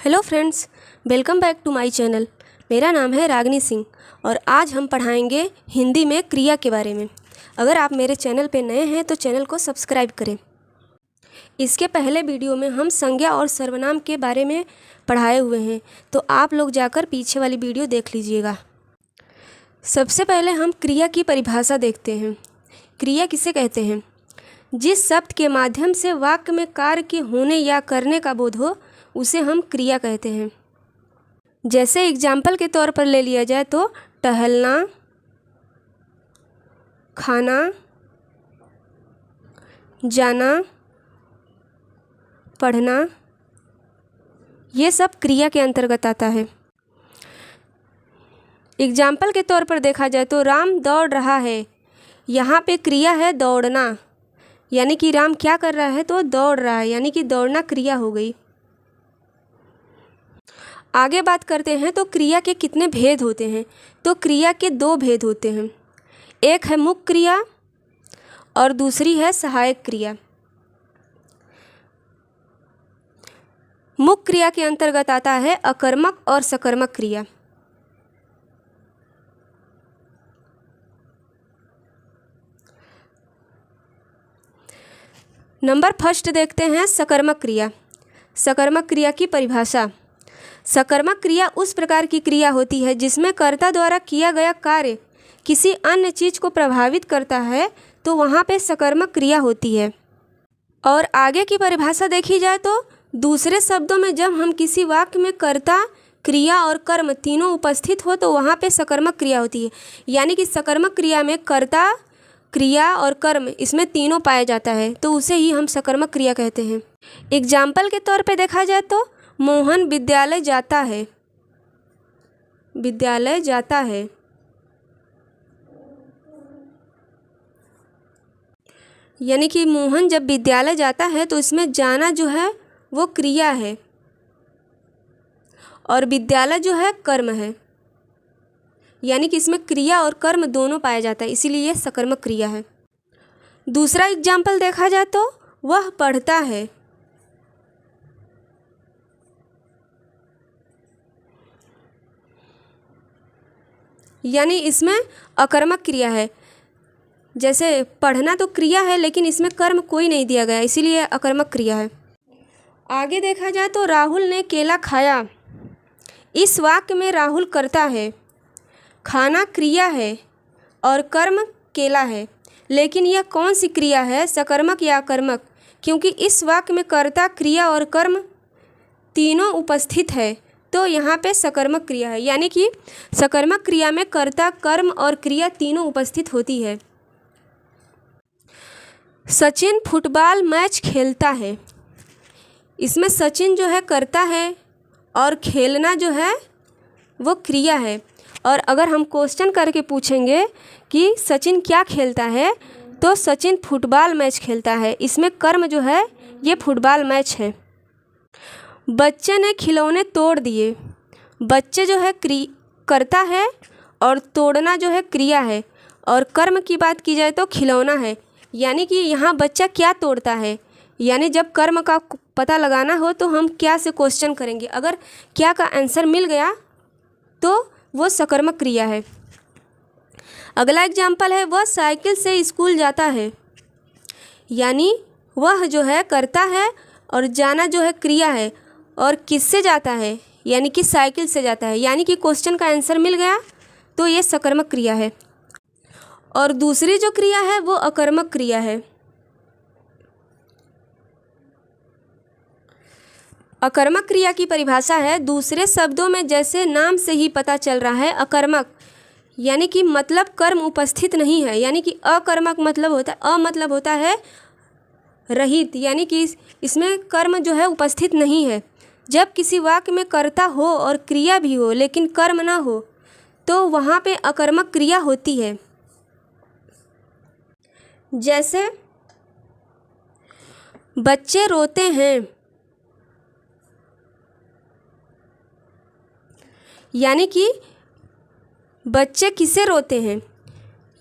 Hello friends, welcome back to my channel. मेरा नाम है रागनी सिंह और आज हम पढ़ाएंगे हिंदी में क्रिया के बारे में। अगर आप मेरे चैनल पे नए हैं तो चैनल को सब्सक्राइब करें। इसके पहले वीडियो में हम संज्ञा और सर्वनाम के बारे में पढ़ाए हुए हैं, तो आप लोग जाकर पीछे वाली वीडियो देख लीजिएगा। सबसे पहले हम क्रिया की परिभाषा देखते हैं। क्रिया किसे कहते हैं? जिस शब्द के माध्यम से वाक्य में कार्य के होने या करने का बोध हो उसे हम क्रिया कहते हैं। जैसे एग्जाम्पल के तौर पर ले लिया जाए तो टहलना, खाना, जाना, पढ़ना, ये सब क्रिया के अंतर्गत आता है। एग्जाम्पल के तौर पर देखा जाए तो राम दौड़ रहा है। यहाँ पे क्रिया है दौड़ना, यानी कि राम क्या कर रहा है तो दौड़ रहा है, यानी कि दौड़ना क्रिया हो गई। आगे बात करते हैं तो क्रिया के कितने भेद होते हैं। तो क्रिया के दो भेद होते हैं, एक है मुख्य क्रिया और दूसरी है सहायक क्रिया। मुख्य क्रिया के अंतर्गत आता है अकर्मक और सकर्मक क्रिया। नंबर फर्स्ट देखते हैं सकर्मक क्रिया। सकर्मक क्रिया की परिभाषा। सकर्मक क्रिया उस प्रकार की क्रिया होती है जिसमें कर्ता द्वारा किया गया कार्य किसी अन्य चीज को प्रभावित करता है, तो वहाँ पे सकर्मक क्रिया होती है। और आगे की परिभाषा देखी जाए तो दूसरे शब्दों में जब हम किसी वाक्य में कर्ता, क्रिया और कर्म तीनों उपस्थित हो तो वहाँ पे सकर्मक क्रिया होती है। यानी कि सकर्मक क्रिया में कर्ता, क्रिया और कर्म इसमें तीनों पाया जाता है, तो उसे ही हम सकर्मक क्रिया कहते हैं। एग्जाम्पल के तौर पे देखा जाए तो मोहन विद्यालय जाता है। विद्यालय जाता है, यानी कि मोहन जब विद्यालय जाता है तो इसमें जाना जो है वो क्रिया है और विद्यालय जो है कर्म है, यानी कि इसमें क्रिया और कर्म दोनों पाया जाता है, इसीलिए यह सकर्मक क्रिया है। दूसरा एग्जाम्पल देखा जाए तो वह पढ़ता है। यानी इसमें अकर्मक क्रिया है। जैसे पढ़ना तो क्रिया है लेकिन इसमें कर्म कोई नहीं दिया गया, इसीलिए अकर्मक क्रिया है। आगे देखा जाए तो राहुल ने केला खाया। इस वाक्य में राहुल कर्ता है, खाना क्रिया है और कर्म केला है। लेकिन यह कौन सी क्रिया है, सकर्मक या अकर्मक? क्योंकि इस वाक्य में कर्ता, क्रिया और कर्म तीनों उपस्थित है, तो यहाँ पे सकर्मक क्रिया है। यानी कि सकर्मक क्रिया में कर्ता, कर्म और क्रिया तीनों उपस्थित होती है। सचिन फुटबॉल मैच खेलता है। इसमें सचिन जो है कर्ता है और खेलना जो है वो क्रिया है। और अगर हम क्वेश्चन करके पूछेंगे कि सचिन क्या खेलता है, तो सचिन फुटबॉल मैच खेलता है। इसमें कर्म जो है ये फुटबॉल मैच है। बच्चे ने खिलौने तोड़ दिए। बच्चे जो है कर्ता है और तोड़ना जो है क्रिया है, और कर्म की बात की जाए तो खिलौना है। यानी कि यहाँ बच्चा क्या तोड़ता है, यानी जब कर्म का पता लगाना हो तो हम क्या से क्वेश्चन करेंगे। अगर क्या का आंसर मिल गया तो वो सकर्मक क्रिया है। अगला एग्जाम्पल है वह साइकिल से स्कूल जाता है। यानी वह जो है कर्ता है और जाना जो है क्रिया है, और किससे जाता है, यानी कि साइकिल से जाता है। यानी कि क्वेश्चन का आंसर मिल गया तो ये सकर्मक क्रिया है। और दूसरी जो क्रिया है वो अकर्मक क्रिया है। अकर्मक क्रिया की परिभाषा है दूसरे शब्दों में जैसे नाम से ही पता चल रहा है अकर्मक, यानी कि मतलब कर्म उपस्थित नहीं है। यानी कि अकर्मक मतलब होता है रहित, यानी कि इसमें कर्म जो है उपस्थित नहीं है। जब किसी वाक्य में कर्ता हो और क्रिया भी हो लेकिन कर्म ना हो तो वहाँ पे अकर्मक क्रिया होती है। जैसे बच्चे रोते हैं, यानी कि बच्चे किसे रोते हैं,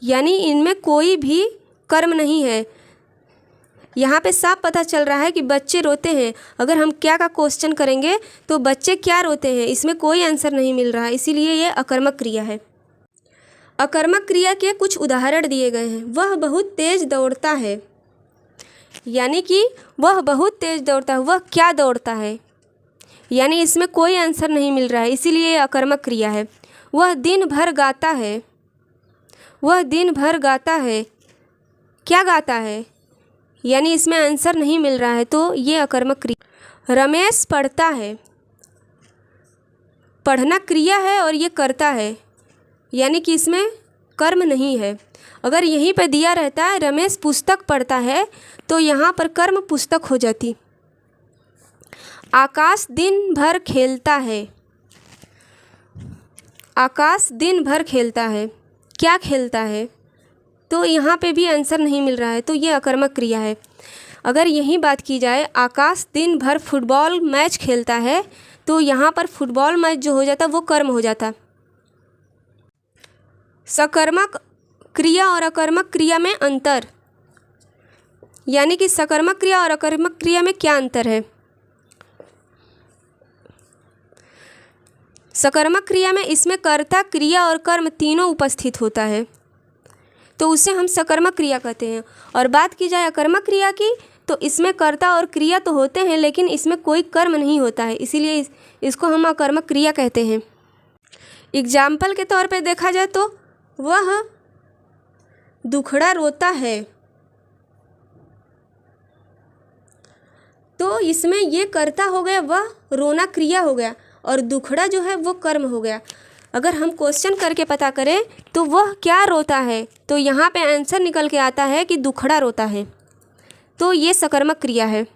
यानी इनमें कोई भी कर्म नहीं है। यहाँ पे साफ पता चल रहा है कि बच्चे रोते हैं। अगर हम क्या का क्वेश्चन करेंगे तो बच्चे क्या रोते हैं, इसमें कोई आंसर नहीं मिल रहा है, इसीलिए ये अकर्मक क्रिया है। अकर्मक क्रिया के कुछ उदाहरण दिए गए हैं। वह बहुत तेज दौड़ता है, यानी कि वह बहुत तेज दौड़ता है। वह क्या दौड़ता है, यानी इसमें कोई आंसर नहीं मिल रहा है, इसीलिए ये अकर्मक क्रिया है। वह दिन भर गाता है, वह दिन भर गाता है, क्या गाता है, यानी इसमें आंसर नहीं मिल रहा है, तो ये अकर्मक क्रिया। रमेश पढ़ता है, पढ़ना क्रिया है और ये करता है, यानी कि इसमें कर्म नहीं है। अगर यहीं पर दिया रहता है रमेश पुस्तक पढ़ता है तो यहाँ पर कर्म पुस्तक हो जाती। आकाश दिन भर खेलता है, आकाश दिन भर खेलता है, क्या खेलता है, तो यहाँ पे भी आंसर नहीं मिल रहा है, तो ये अकर्मक क्रिया है। अगर यही बात की जाए आकाश दिन भर फुटबॉल मैच खेलता है तो यहाँ पर फुटबॉल मैच जो हो जाता वो कर्म हो जाता। सकर्मक क्रिया और अकर्मक क्रिया में अंतर, यानी कि सकर्मक क्रिया और अकर्मक क्रिया में क्या अंतर है। सकर्मक क्रिया में इसमें कर्ता, क्रिया और कर्म तीनों उपस्थित होता है, तो उसे हम सकर्मक क्रिया कहते हैं। और बात की जाए अकर्मक क्रिया की तो इसमें कर्ता और क्रिया तो होते हैं लेकिन इसमें कोई कर्म नहीं होता है, इसीलिए इसको हम अकर्मक क्रिया कहते हैं। एग्जाम्पल के तौर पे देखा जाए तो वह दुखड़ा रोता है, तो इसमें ये कर्ता हो गया, वह रोना क्रिया हो गया और दुखड़ा जो है वो कर्म हो गया। अगर हम क्वेश्चन करके पता करें तो वह क्या रोता है, तो यहाँ पे आंसर निकल के आता है कि दुखड़ा रोता है, तो ये सकर्मक क्रिया है।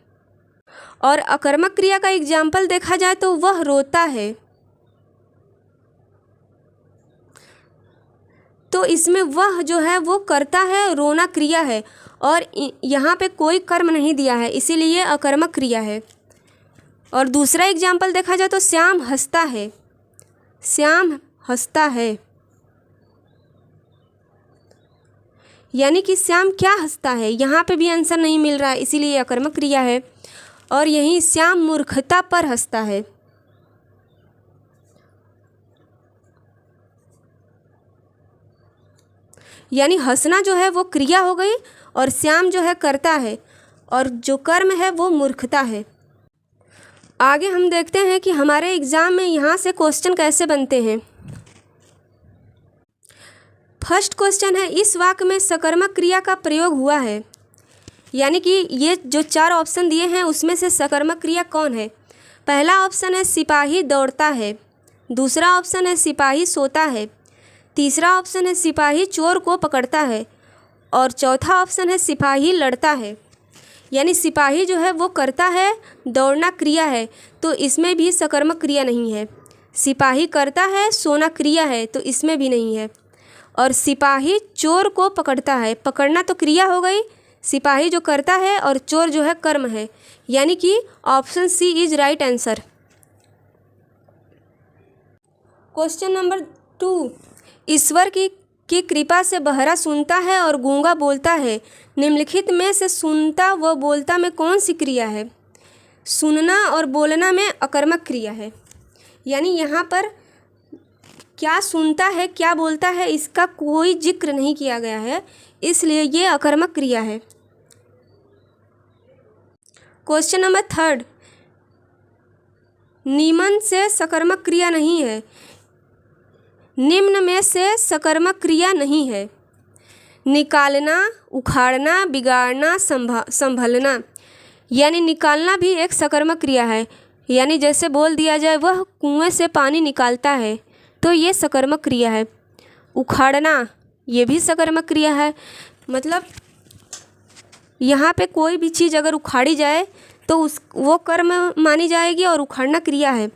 और अकर्मक क्रिया का एग्जाम्पल देखा जाए तो वह रोता है, तो इसमें वह जो है वो करता है, रोना क्रिया है और यहाँ पे कोई कर्म नहीं दिया है, इसीलिए अकर्मक क्रिया है। और दूसरा एग्जाम्पल देखा जाए तो श्याम हंसता है, श्याम हंसता है, यानी कि श्याम क्या हंसता है, यहाँ पे भी आंसर नहीं मिल रहा है, इसीलिए अकर्मक क्रिया है। और यहीं श्याम मूर्खता पर हंसता है, यानी हंसना जो है वो क्रिया हो गई और श्याम जो है करता है और जो कर्म है वो मूर्खता है। आगे हम देखते हैं कि हमारे एग्ज़ाम में यहाँ से क्वेश्चन कैसे बनते हैं। फर्स्ट क्वेश्चन है, इस वाक्य में सकर्मक क्रिया का प्रयोग हुआ है, यानी कि ये जो 4 ऑप्शन दिए हैं उसमें से सकर्मक क्रिया कौन है। पहला ऑप्शन है सिपाही दौड़ता है, दूसरा ऑप्शन है सिपाही सोता है, तीसरा ऑप्शन है सिपाही चोर को पकड़ता है और चौथा ऑप्शन है सिपाही लड़ता है। यानी सिपाही जो है वो करता है, दौड़ना क्रिया है, तो इसमें भी सकर्मक क्रिया नहीं है। सिपाही करता है, सोना क्रिया है, तो इसमें भी नहीं है। और सिपाही चोर को पकड़ता है, पकड़ना तो क्रिया हो गई, सिपाही जो करता है और चोर जो है कर्म है, यानी कि option C is right answer. Question number 2, ईश्वर की कृपा से बहरा सुनता है और गूंगा बोलता है, निम्नलिखित में से सुनता व बोलता में कौन सी क्रिया है। सुनना और बोलना में अकर्मक क्रिया है, यानी यहाँ पर क्या सुनता है क्या बोलता है इसका कोई जिक्र नहीं किया गया है, इसलिए ये अकर्मक क्रिया है। क्वेश्चन नंबर 3, निम्न से सकर्मक क्रिया नहीं है, निम्न में से सकर्मक क्रिया नहीं है। निकालना, उखाड़ना, बिगाड़ना, संभलना, यानी निकालना भी एक सकर्मक क्रिया है, यानी जैसे बोल दिया जाए वह कुएं से पानी निकालता है, तो ये सकर्मक क्रिया है। उखाड़ना ये भी सकर्मक क्रिया है, मतलब यहाँ पे कोई भी चीज़ अगर उखाड़ी जाए तो वो कर्म मानी जाएगी और उखाड़ना क्रिया है।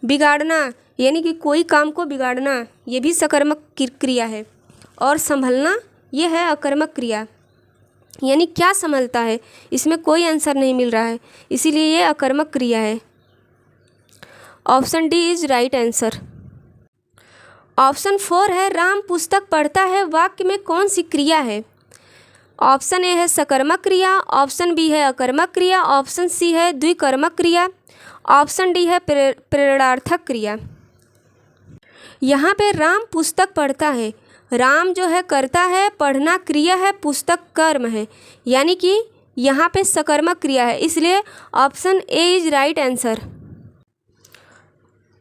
बिगाड़ना यानी कि कोई काम को बिगाड़ना, ये भी सकर्मक क्रिया है। और संभलना ये है अकर्मक क्रिया, यानी क्या संभलता है, इसमें कोई आंसर नहीं मिल रहा है, इसीलिए ये अकर्मक क्रिया है। Option D is right answer. Option 4 है, राम पुस्तक पढ़ता है, वाक्य में कौन सी क्रिया है। ऑप्शन ए है सकर्मक क्रिया, ऑप्शन बी है अकर्मक क्रिया, ऑप्शन सी है द्विकर्मक क्रिया, ऑप्शन डी है प्रेरणार्थक क्रिया। यहाँ पे राम पुस्तक पढ़ता है, राम जो है करता है, पढ़ना क्रिया है, पुस्तक कर्म है, यानी कि यहाँ पे सकर्मक क्रिया है, इसलिए option A is right answer.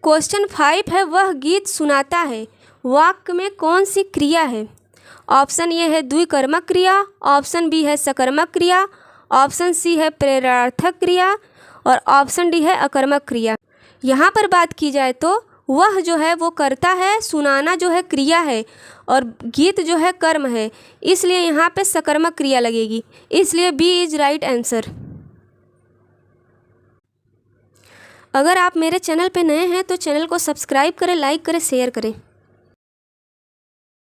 Question 5 है वह गीत सुनाता है, वाक्य में कौन सी क्रिया है? ऑप्शन ए है द्विकर्मक क्रिया, ऑप्शन बी है सकर्मक क्रिया, ऑप्शन सी है प्रेरणार्थक क्रिया और ऑप्शन डी है अकर्मक क्रिया। यहाँ पर बात की जाए तो वह जो है वो करता है, सुनाना जो है क्रिया है और गीत जो है कर्म है, इसलिए यहाँ पे सकर्मक क्रिया लगेगी, इसलिए बी इज राइट आंसर। अगर आप मेरे चैनल पे नए हैं तो चैनल को सब्सक्राइब करें, लाइक करें, शेयर करें।